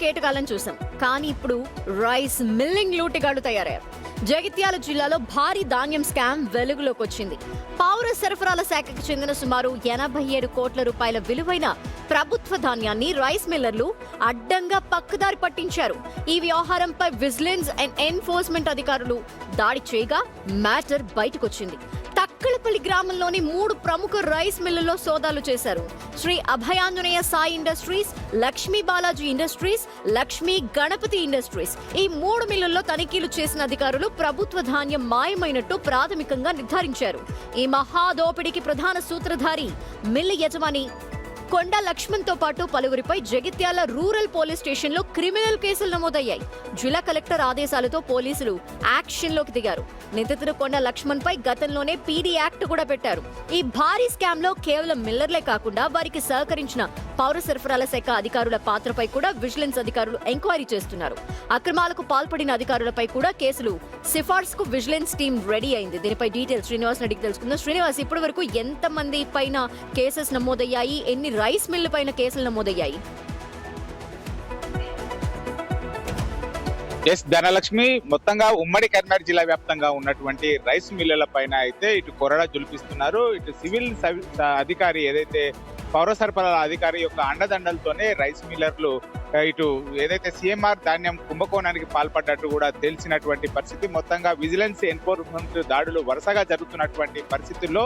కేటకాలను చూసాం, కానీ ఇప్పుడు రైస్ మిల్లింగ్ లూటిగాళ్లు తయారయ్యారు. జగిత్యాల జిల్లాలో భారీ ధాన్యం స్కామ్ వెలుగులోకి వచ్చింది. పౌర సరఫరాల శాఖకు చెందిన సుమారు 87 కోట్ల రూపాయల విలువైన ప్రభుత్వ ధాన్యాన్ని రైస్ మిల్లర్లు అడ్డంగా పక్కదారి పట్టించారు. ఈ వ్యవహారంపై విజిలెన్స్ అండ్ ఎన్ఫోర్స్మెంట్ అధికారులు దాడి చేయగా మ్యాటర్ బయటకొచ్చింది. తక్కలపల్లి గ్రామంలోని 3 ప్రముఖ రైస్ మిల్లుల్లో సోదాలు చేశారు. Shri Abhayanjaneya Sai industries, Lakshmi Balaji industries, Lakshmi Ganapathi industries, ఈ 3 మిల్లుల్లో తనిఖీలు చేసిన అధికారులు ప్రభుత్వ ధాన్యం మాయమైనట్టు ప్రాథమికంగా నిర్ధారించారు. ఈ మహాదోపిడీకి ప్రధాన సూత్రధారి మిల్లు యజమాని కొండా లక్ష్మణ్ తో పాటు పలువురిపై జగిత్యాల రూరల్ పోలీస్ స్టేషన్ లో క్రిమినల్ కేసులు నమోదయ్యాయి. జిల్లా కలెక్టర్ ఆదేశాలతో పోలీసులు యాక్షన్ లోకి దిగారు. నిందితుడు కొండా లక్ష్మణ్ పై గతంలోనే పీడీ యాక్ట్ కూడా పెట్టారు. ఈ భారీ స్కామ్ లో కేవలం మిల్లర్లే కాకుండా వారికి సహకరించిన పౌర సరఫరాల శాఖ అధికారుల పాత్రపై కూడా విజిలెన్స్ అధికారులు ఎంక్వైరీ చేస్తున్నారు. అక్రమాలకు పాల్పడిన అధికారులపై కూడా కేసులు సిఫార్సుకు విజిలెన్స్ టీం రెడీ అయింది. దీనిపై డీటెయిల్స్ శ్రీనివాస్ అడిగి తెలుసుకుందాం. శ్రీనివాస్, ఇప్పటి వరకు ఎంత మంది పైన కేసెస్ నమోదయ్యాయి? ఎన్ని రైస్ మిల్లు పైన కేసులు నమోదయ్యాయి? ధనలక్ష్మి, మొత్తంగా ఉమ్మడి కరీంనగర్ జిల్లా వ్యాప్తంగా ఉన్నటువంటి రైస్ మిల్లుల పైన అయితే ఇటు కొరడా జులిపిస్తున్నారు. ఇటు సివిల్ అధికారి ఏదైతే పౌర సరఫరాల అధికారి యొక్క అండదండలతోనే రైస్ మిల్లర్లు ఇటు ఏదైతే సీఎంఆర్ ధాన్యం కుంభకోణానికి పాల్పడ్డట్టు కూడా తెలిసినటువంటి పరిస్థితి. మొత్తంగా విజిలెన్స్ ఎన్ఫోర్స్మెంట్ దాడులు వరుసగా జరుగుతున్నటువంటి పరిస్థితుల్లో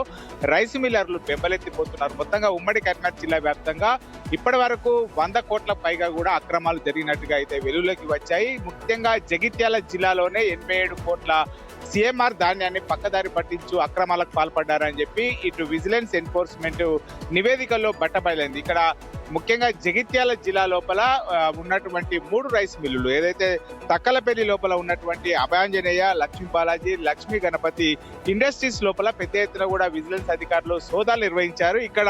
రైస్ మిల్లర్లు బెంబలెత్తిపోతున్నారు. మొత్తంగా ఉమ్మడి కరీంనగర్ జిల్లా వ్యాప్తంగా ఇప్పటి వరకు 100 కోట్ల పైగా కూడా అక్రమాలు జరిగినట్టుగా అయితే వెలుగులోకి వచ్చాయి. ముఖ్యంగా జగిత్యాల జిల్లాలోనే 87 కోట్ల సీఎంఆర్ ధాన్యాన్ని పక్కదారి పట్టించు అక్రమాలకు పాల్పడ్డారని చెప్పి ఇటు విజిలెన్స్ ఎన్ఫోర్స్మెంట్ నివేదికల్లో బట్టబయలైంది. ఇక్కడ ముఖ్యంగా జగిత్యాల జిల్లా లోపల ఉన్నటువంటి 3 రైస్ మిల్లులు ఏదైతే తక్కలపల్లి లోపల ఉన్నటువంటి అభయాంజనేయ, లక్ష్మీ బాలాజీ, లక్ష్మీ గణపతి ఇండస్ట్రీస్ లోపల పెద్ద ఎత్తున కూడా విజిలెన్స్ అధికారులు సోదాలు నిర్వహించారు. ఇక్కడ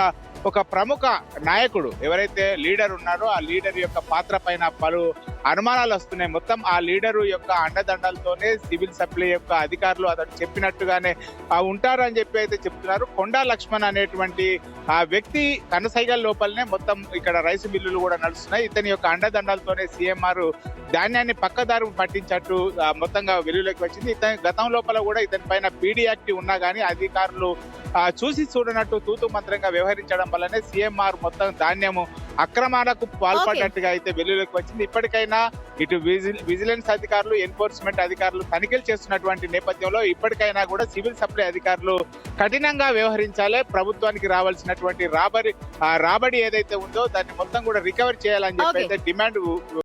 ఒక ప్రముఖ నాయకుడు ఎవరైతే లీడర్ ఉన్నారో ఆ లీడర్ యొక్క పాత్ర పైన పలు అనుమానాలు వస్తున్నాయి. మొత్తం ఆ లీడరు యొక్క అండదండలతోనే సివిల్ సప్లై యొక్క అధికారులు అతను చెప్పినట్టుగానే ఉంటారు అని చెప్పి అయితే చెప్తున్నారు. కొండా లక్ష్మణ్ అనేటువంటి ఆ వ్యక్తి కనసైగల లోపలనే మొత్తం ఇక్కడ రైస్ మిల్లులు కూడా నడుస్తున్నాయి. ఇతని యొక్క అండదండలతోనే సీఎంఆర్ ధాన్యాన్ని పక్కదారు పట్టించట్టు మొత్తంగా వెలుగులోకి వచ్చింది. ఇతని గతం లోపల కూడా ఇతని పైన పీడీ యాక్ట్ ఉన్నా కానీ అధికారులు చూసి చూడనట్టు తూతు మంత్రంగా వ్యవహరించడం వల్లనే సీఎంఆర్ మొత్తం ధాన్యము అక్రమాలకు పాల్పడినట్టుగా అయితే వెలుగులోకి వచ్చింది. ఇప్పటికైనా ఇటు విజిలెన్స్ అధికారులు, ఎన్ఫోర్స్మెంట్ అధికారులు తనిఖీలు చేస్తున్నటువంటి నేపథ్యంలో ఇప్పటికైనా కూడా సివిల్ సప్లై అధికారులు కఠినంగా వ్యవహరించాలి. ప్రభుత్వానికి రావాల్సినటువంటి రాబడి ఏదైతే ఉందో దాన్ని మొత్తం కూడా రికవర్ చేయాలని చెప్పి అయితే డిమాండ్